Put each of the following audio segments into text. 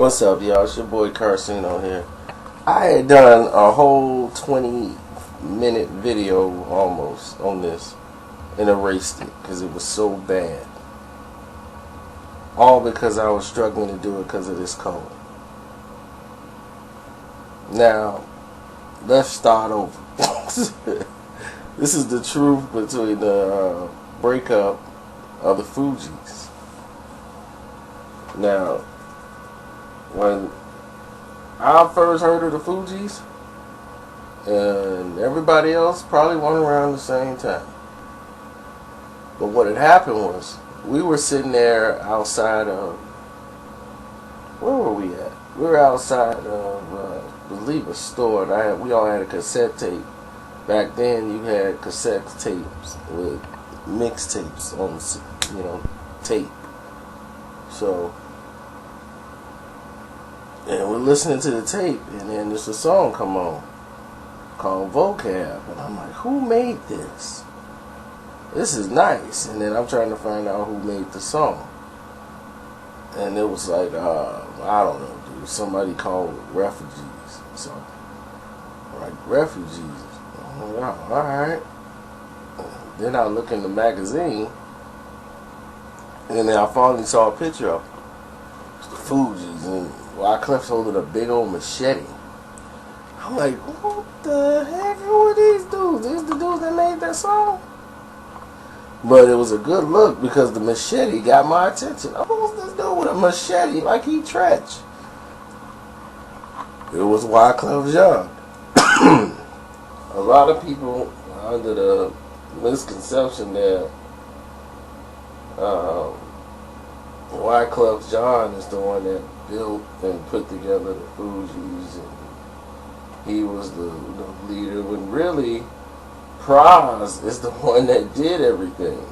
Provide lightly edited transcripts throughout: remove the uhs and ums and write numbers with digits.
What's up, y'all? It's your boy Carcino here. I had done a whole 20-minute video almost on this and erased it because it was so bad. All because I was struggling to do it because of this cold. Now, let's start over. This is the truth between the breakup of the Fugees. Now, when I first heard of the Fugees, and everybody else probably went around the same time. But what had happened was, we were sitting there outside of, where were we at? We were outside of, I believe, a store. And we all had a cassette tape. Back then, you had cassette tapes with mixtapes on, tape. So, and we're listening to the tape, and then there's a song come on called Vocab, and I'm like, who made this? This is nice. And then I'm trying to find out who made the song, and it was like, I don't know, dude. Somebody called Refugees. So, like, Refugees. I'm like, oh, all right. Then I look in the magazine, and then I finally saw a picture of the Fugees, and Wyclef holding a big old machete. I'm like, what the heck? Who are these dudes? These the dudes that made that song? But it was a good look because the machete got my attention. Who's this dude with a machete like he Tretch? It was Wyclef Jean. A lot of people are under the misconception that Wyclef Jean is the one that built and put together the Fugees, and he was the leader, when really Praz is the one that did everything.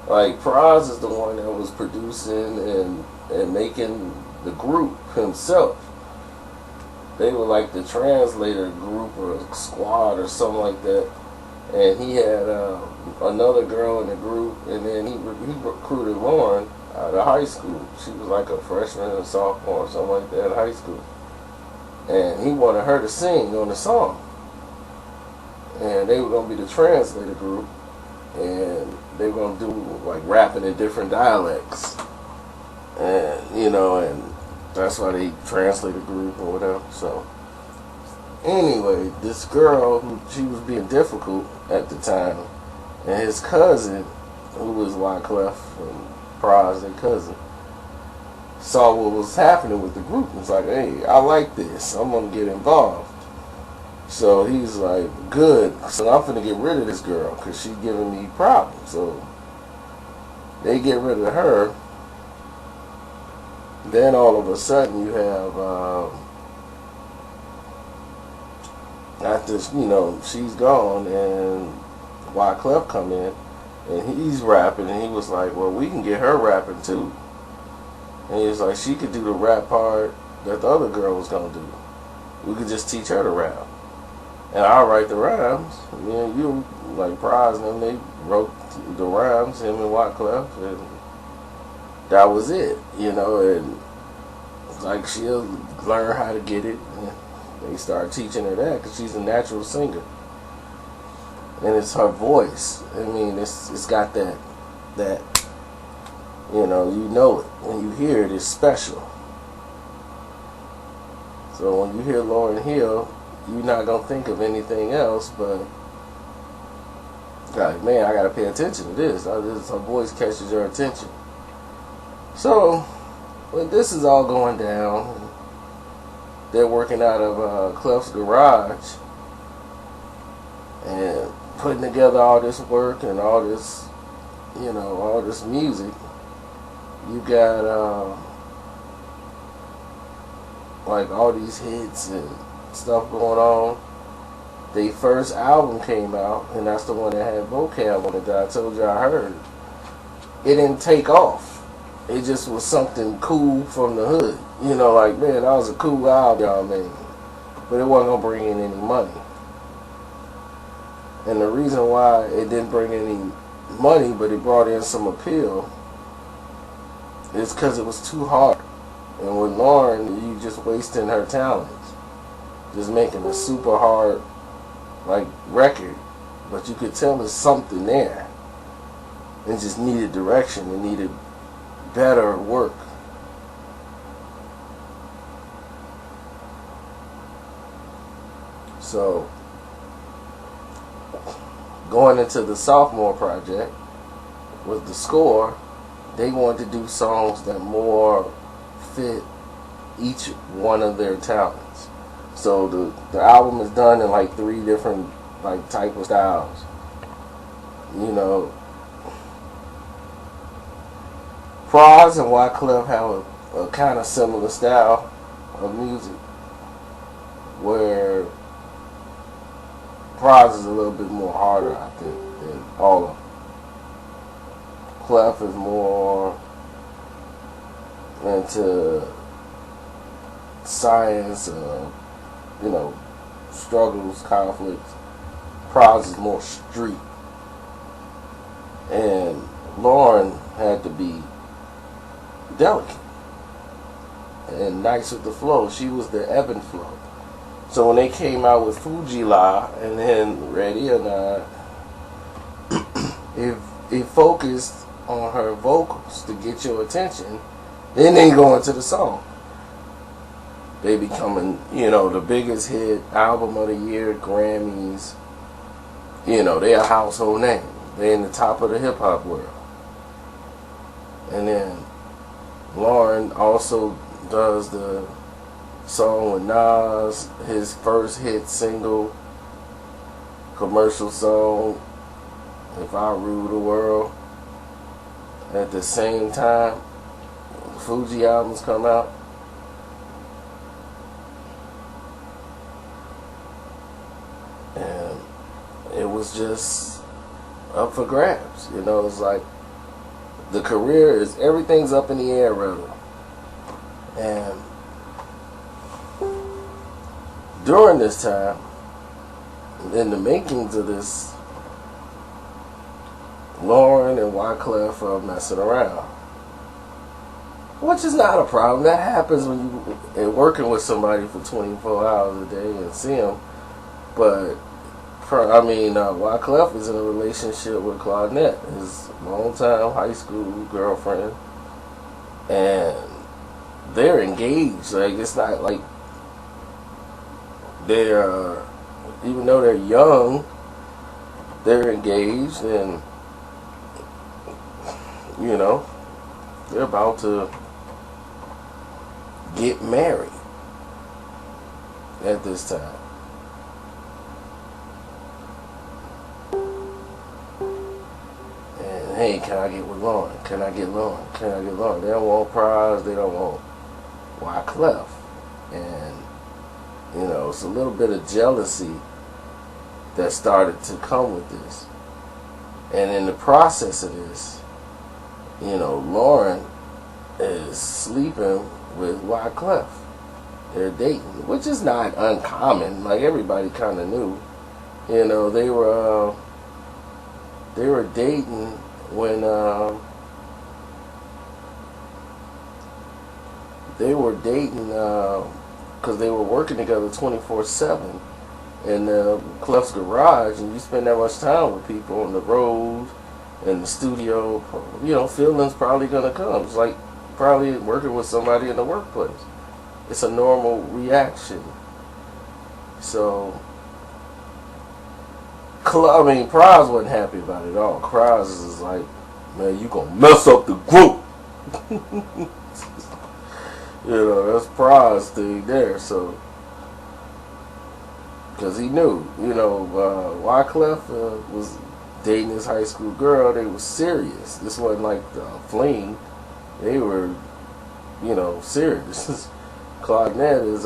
Like, Praz is the one that was producing and making the group himself. They were like the translator group or squad or something like that. And he had another girl in the group, and then he recruited Lauren out of high school. She was like a freshman or sophomore or something like that in high school. And he wanted her to sing on the song. And they were going to be the translator group, and they were going to do like rapping in different dialects. And, and that's why they translated the group or whatever. So, anyway, this girl, she was being difficult at the time, and his cousin, who was Wyclef and Praz, their cousin, saw what was happening with the group and was like, hey, I like this, I'm going to get involved. So he's like, good, so I'm going to get rid of this girl because she's giving me problems. So they get rid of her. Then all of a sudden you have, after, she's gone, and Wyclef come in, and he's rapping, and he was like, well, we can get her rapping too. And he was like, she could do the rap part that the other girl was going to do. We could just teach her to rap. And I'll write the rhymes. You, like Praz and them, they wrote the rhymes, him and Wyclef, and that was it, and like she'll learn how to get it. And they start teaching her that because she's a natural singer. And it's her voice. I mean, it's got that, you know it. When you hear it, it's special. So when you hear Lauryn Hill, you're not going to think of anything else but, like, man, I got to pay attention to this. Her voice catches your attention. So, when this is all going down, they're working out of Clef's garage and putting together all this work and all this, all this music. You got, like, all these hits and stuff going on. The first album came out, and that's the one that had Vocab on it that I told you I heard. It didn't take off. It just was something cool from the hood. Like, man, that was a cool album y'all made. But it wasn't going to bring in any money. And the reason why it didn't bring any money, but it brought in some appeal, is because it was too hard. And with Lauren, you just wasting her talents. Just making a super hard, like, record. But you could tell there's something there. It just needed direction. It needed better work. So, going into the sophomore project with the score, they wanted to do songs that more fit each one of their talents. So the album is done in like 3 different like type of styles. You know, Praz and Wyclef have a kind of similar style of music, where Praz is a little bit more harder, I think, than all of them. Clef is more into science, you know, struggles, conflicts. Praz is more street. And Lauren had to be delicate and nice with the flow. She was the ebb and flow. So when they came out with Fugees and then Ready or Not, it focused on her vocals to get your attention. Then they go into the song. They becoming, you know, the biggest hit, album of the year, Grammys. You know, they're a household name. They're in the top of the hip hop world. And then Lauren also does the song with Nas, his first hit single, commercial song, If I Rule the World. At the same time, the Fugees albums come out. And it was just up for grabs. You know, it's like the career is, everything's up in the air, rather. And during this time, in the makings of this, Lauren and Wyclef are messing around, which is not a problem. That happens when you're working with somebody for 24 hours a day and see them. But Wyclef is in a relationship with Claudette, his longtime high school girlfriend, and they're engaged. Like, it's not like they're, even though they're young, they're engaged, and you know, they're about to get married at this time. And hey, can I get with Lauren? Can I get Lauren? Can I get Lauren? They don't want Praz, they don't want Wyclef. And you know, it's a little bit of jealousy that started to come with this. And in the process of this, you know, Lauren is sleeping with Wyclef. They're dating, which is not uncommon. Like, everybody kind of knew. You know, they were dating when because they were working together 24/7 in Clef's garage, and you spend that much time with people on the road, in the studio, you know, feelings probably gonna come. It's like probably working with somebody in the workplace. It's a normal reaction. So, Praz wasn't happy about it at all. Praz is like, man, you gonna mess up the group. You know, that's Praz thing there. So, because he knew, you know, Wyclef was dating his high school girl. They were serious. This wasn't like the fling. They were, you know, serious. Claudette is,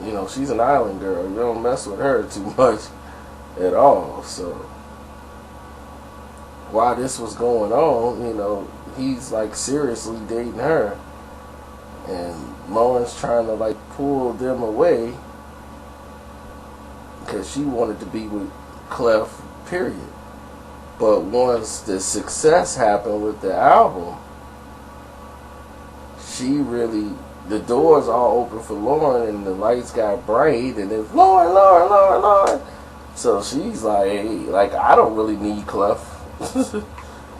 you know, she's an island girl. You don't mess with her too much at all. So while this was going on, you know, he's like seriously dating her, and Lauren's trying to like pull them away because she wanted to be with Clef, period. But once the success happened with the album, she really, the doors all open for Lauren, and the lights got bright, and it's Lauren, Lauren, Lauren, Lauren. So she's like, hey, like, I don't really need Clef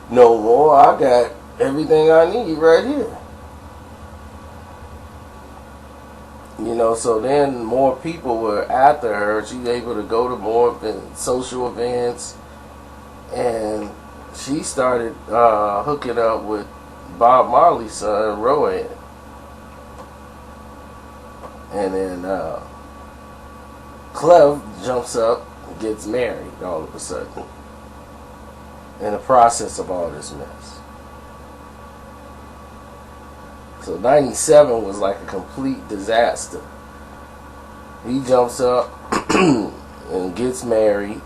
no more. I got everything I need right here. You know, so then more people were after her. She was able to go to more social events, and she started hooking up with Bob Marley's son, Rowan. And then Clef jumps up and gets married all of a sudden in the process of all this mess. So 97 was like a complete disaster. He jumps up and gets married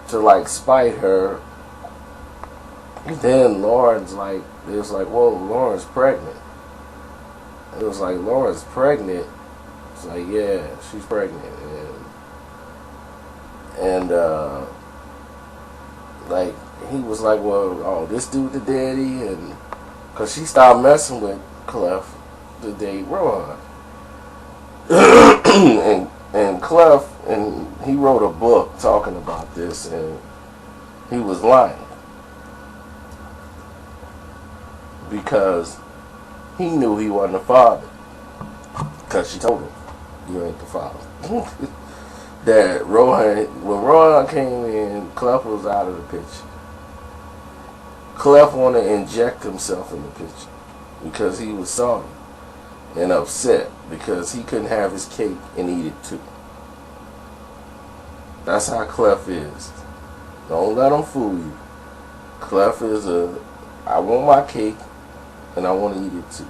to like spite her. And then Lauren's like, it was like, whoa, Lauren's pregnant. It was like, Lauren's pregnant. It's like, yeah, she's pregnant. And like, he was like, well, oh, this dude the daddy, and because she started messing with Clef to date Rohan. and Clef, and he wrote a book talking about this, and he was lying. Because he knew he wasn't the father. Because she told him, you ain't the father. That Rohan, when Rohan came in, Clef was out of the picture. Clef wanted to inject himself in the picture because he was sorry and upset because he couldn't have his cake and eat it too. That's how Clef is. Don't let him fool you. Clef is I want my cake and I want to eat it too.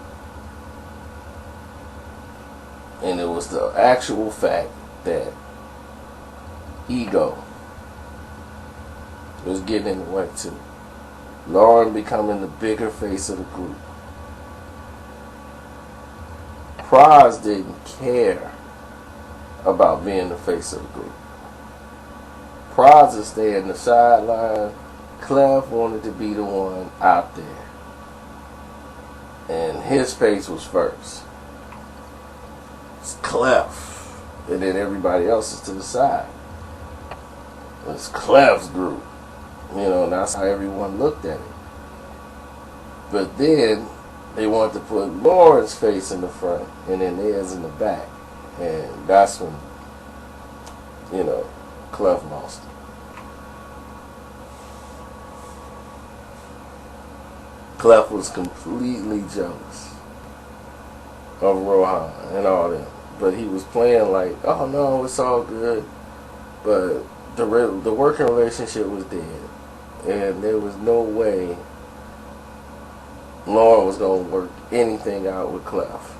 And it was the actual fact that ego was getting in the way too. Lauren becoming the bigger face of the group. Praz didn't care about being the face of the group. Praz is staying in the sideline. Clef wanted to be the one out there. And his face was first. It's Clef. And then everybody else is to the side. It's Clef's group. You know, that's how everyone looked at it. But then they wanted to put Lauren's face in the front and then theirs in the back. And that's when, you know, Clef lost it. Clef was completely jealous of Rohan and all that. But he was playing like, oh no, it's all good. But the working relationship was dead. And there was no way Lauren was going to work anything out with Clef.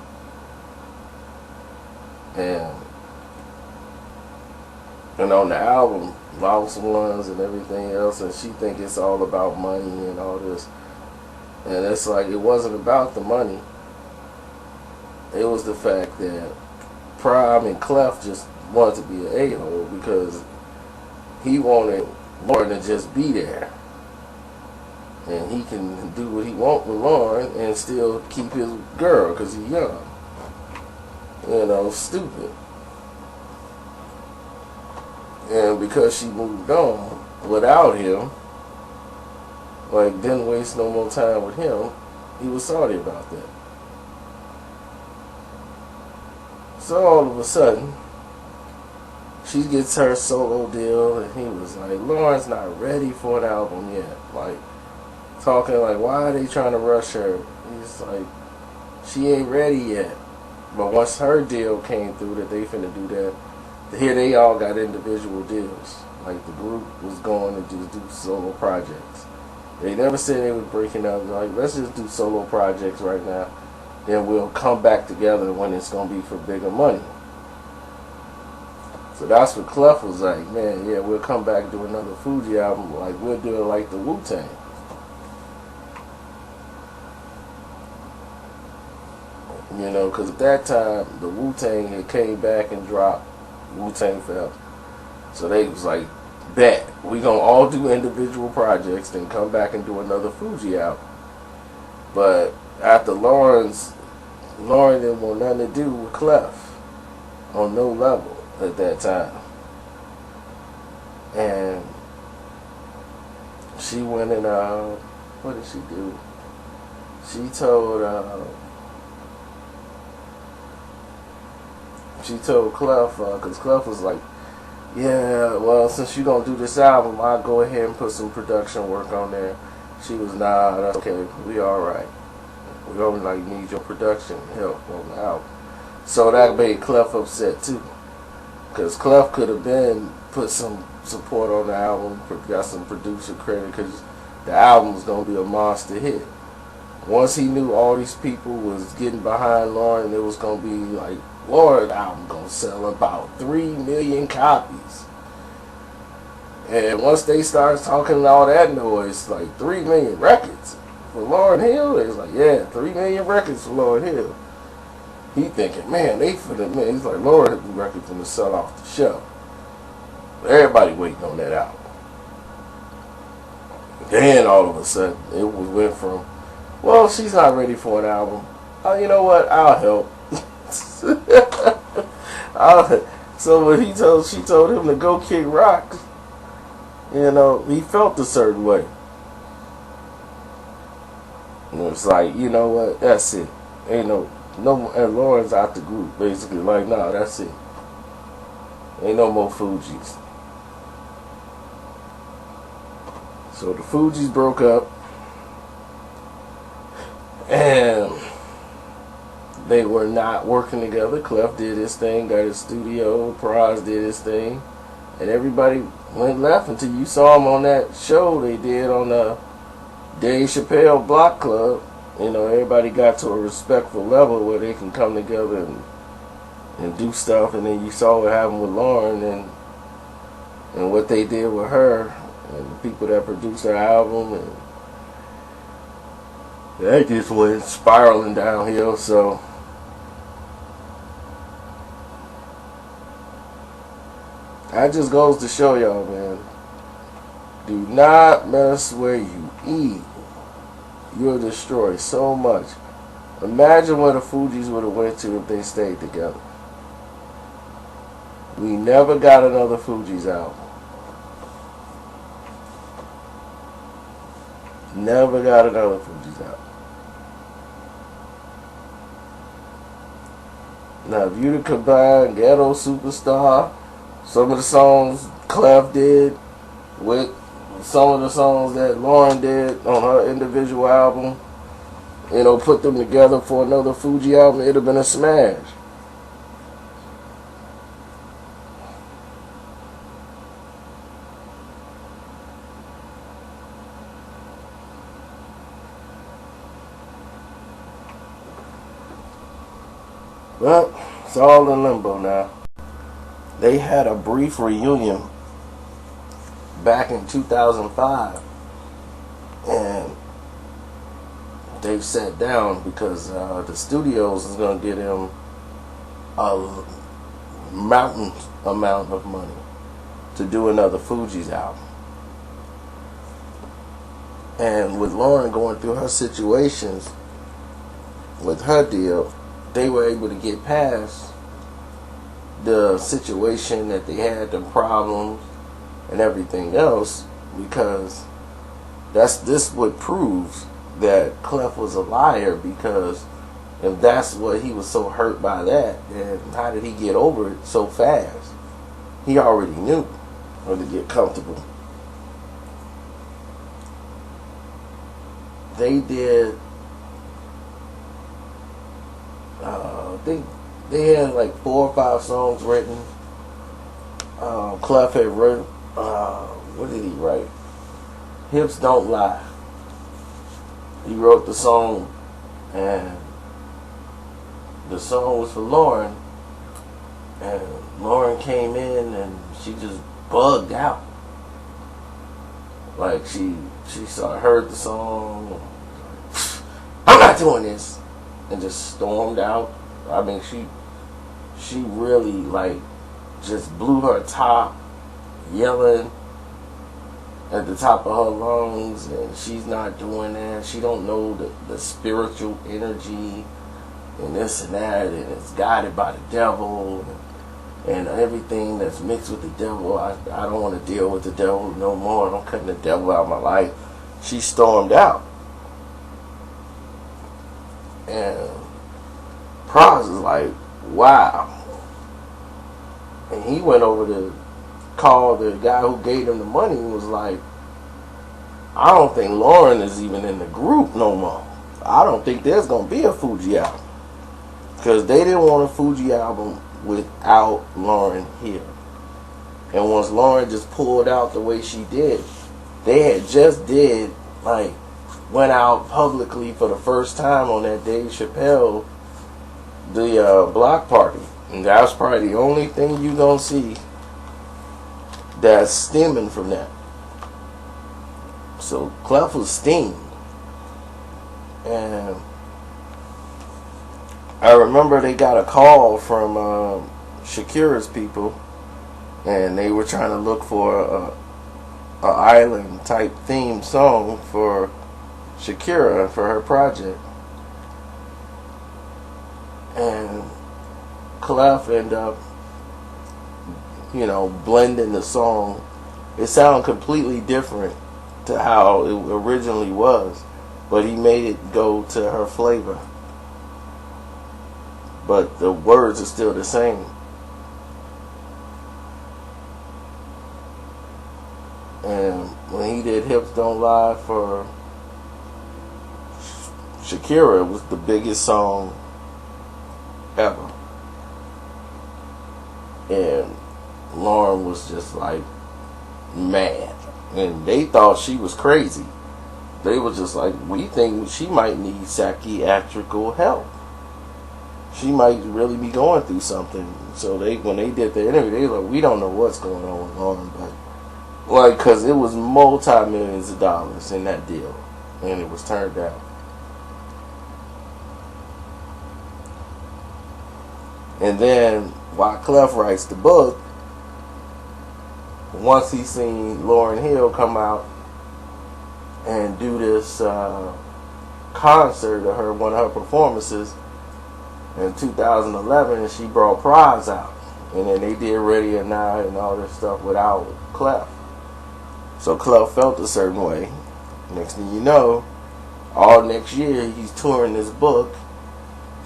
And on the album, Lost Ones and everything else, and she think it's all about money and all this. And it's like, it wasn't about the money. It was the fact that Prime and Clef just wanted to be an a-hole because he wanted Lauren to just be there. And he can do what he wants with Lauren and still keep his girl because he's young. You know, stupid. And because she moved on without him, like didn't waste no more time with him, he was sorry about that. So all of a sudden, she gets her solo deal, and he was like, Lauren's not ready for an album yet. Like, talking like, why are they trying to rush her? He's like, she ain't ready yet. But once her deal came through that they finna do that, here they all got individual deals. Like the group was going to just do solo projects. They never said they was breaking up. Like, let's just do solo projects right now. Then we'll come back together when it's gonna be for bigger money. So that's what Clef was like, man, yeah, we'll come back and do another Fugees album. Like, we'll do it like the Wu-Tang. You know, because at that time, the Wu-Tang had came back and dropped Wu-Tang Forever. So they was like, bet, we gonna all do individual projects, then come back and do another Fugees album. But after Lauren didn't want nothing to do with Clef on no level at that time. And she went and what did she do? She told Clef, because Clef was like, yeah, well, since you don't do this album, I'll go ahead and put some production work on there. She was, nah, that's okay, we alright. We only like need your production help on the album. So that made Clef upset too. Because Clef could have been put some support on the album, got some producer credit, because the album was going to be a monster hit. Once he knew all these people was getting behind Lauren, it was going to be like, Lauren's album going to sell about 3 million copies. And once they started talking all that noise, like 3 million records for Lauryn Hill, it was like, yeah, 3 million records for Lauryn Hill. He thinking, man, he's like, Lauryn record finna sell off the show. Everybody waiting on that album. Then all of a sudden, it went from, well, she's not ready for an album. Oh, you know what? I'll help. So when she told him to go kick rocks, you know, he felt a certain way. And it was like, you know what? That's it. Ain't no, and Lauren's out the group, basically. Like, nah, that's it. Ain't no more Fugees. So the Fugees broke up, and they were not working together. Clef did his thing, got his studio. Praz did his thing, and everybody went left until you saw them on that show they did on the Dave Chappelle Block Club. You know, everybody got to a respectful level where they can come together and do stuff. And then you saw what happened with Lauren and what they did with her and the people that produced her album, and that just went spiraling downhill. So that just goes to show y'all, man, do not mess where you eat. You'll destroy so much. Imagine where the Fugees would have went to if they stayed together. We never got another Fugees album. Never got another Fugees album. Now, if you'd have combined Ghetto Superstar, some of the songs Clef did with some of the songs that Lauren did on her individual album, you know, put them together for another Fugees album, it'd have been a smash. But it's all in limbo now. They had a brief reunion back in 2005, and they sat down because the studios is going to get him a mountain amount of money to do another Fugees album. And with Lauren going through her situations with her deal, they were able to get past the situation that they had, the problems and everything else, because this what proves that Clef was a liar. Because if that's what he was so hurt by that, then how did he get over it so fast? He already knew, or to get comfortable. They did I think they had like 4 or 5 songs written. Clef had written, what did he write? Hips Don't Lie. He wrote the song, and the song was for Lauren, and Lauren came in and she just bugged out. Like she heard the song, I'm not doing this, and just stormed out. I mean, she really, like, just blew her top, yelling, at the top of her lungs, and she's not doing that. She don't know the spiritual energy and this and that, and it's guided by the devil and everything that's mixed with the devil. I don't want to deal with the devil no more. I'm cutting the devil out of my life. She stormed out. And Praz is like, wow. And he went over to call the guy who gave him the money and was like, I don't think Lauren is even in the group no more. I don't think there's going to be a Fugees album. Because they didn't want a Fugees album without Lauren here. And once Lauren just pulled out the way she did, they had just went out publicly for the first time on that Dave Chappelle, the block party. And that's probably the only thing you're going to see that's stemming from that. So Clef was steamed. And I remember they got a call from Shakira's people, and they were trying to look for a island type theme song for Shakira for her project. And Clef ended up, blending the song. It sounded completely different to how it originally was, but he made it go to her flavor. But the words are still the same. And when he did Hips Don't Lie for Shakira, it was the biggest song ever. And Lauren was just like mad. And they thought she was crazy. They were just like, we think she might need psychiatrical help. She might really be going through something. So when they did the interview, they were like, we don't know what's going on with Lauren, but because it was multi-millions of dollars in that deal, and it was turned down. And then while Clef writes the book, once he seen Lauryn Hill come out and do this concert of one of her performances in 2011, and she brought Praz out, and then they did Ready or Not and all this stuff without Clef. So Clef felt a certain way. Next thing you know, all next year he's touring this book,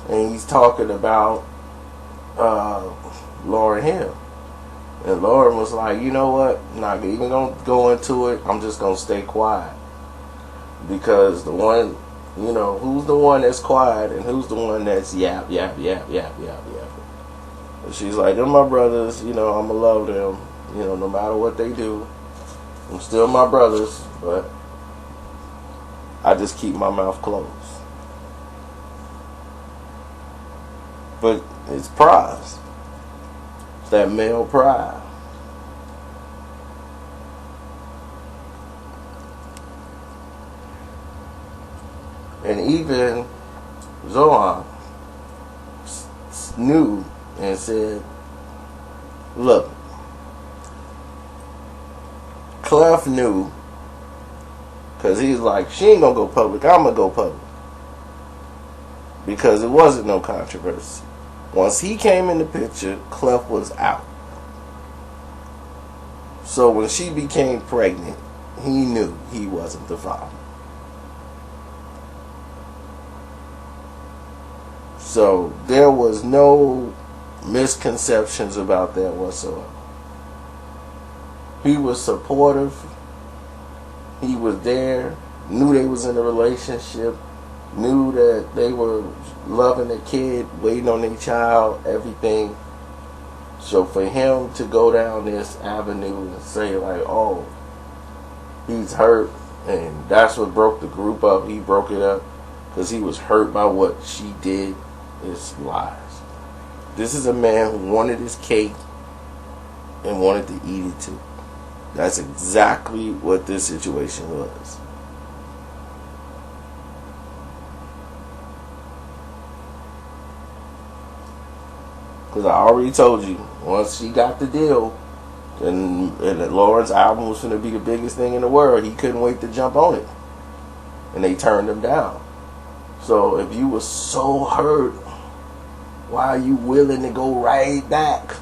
and he's talking about Lauryn Hill. And Lauren was like, you know what? Not even gonna go into it. I'm just gonna stay quiet, because the one, who's the one that's quiet and who's the one that's yap. And she's like, they're my brothers. I'ma love them. No matter what they do, I'm still my brothers. But I just keep my mouth closed. But it's Praz. It's that male pride. And even Zohan knew and said, look, Clef knew, because he's like, she ain't gonna go public, I'm gonna go public. Because it wasn't no controversy. Once he came in the picture, Clef was out. So when she became pregnant, he knew he wasn't the father. So there was no misconceptions about that whatsoever. He was supportive. He was there. Knew they was in a relationship. Knew that they were loving the kid, waiting on their child, everything. So for him to go down this avenue and say like, oh, he's hurt, and that's what broke the group up. He broke it up because he was hurt by what she did. It's lies. This is a man who wanted his cake and wanted to eat it too. That's exactly what this situation was. Because I already told you, once she got the deal, And Lauren's album was going to be the biggest thing in the world. He couldn't wait to jump on it, and they turned him down. So if you were so hurt, why are you willing to go right back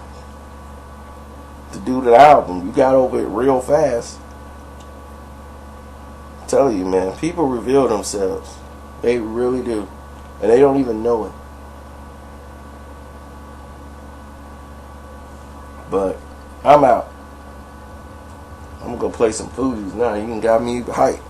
to do the album? You got over it real fast. I'm telling you, man, people reveal themselves. They really do, and they don't even know it. But I'm out. I'm gonna go play some Fugees now. You can got me hype.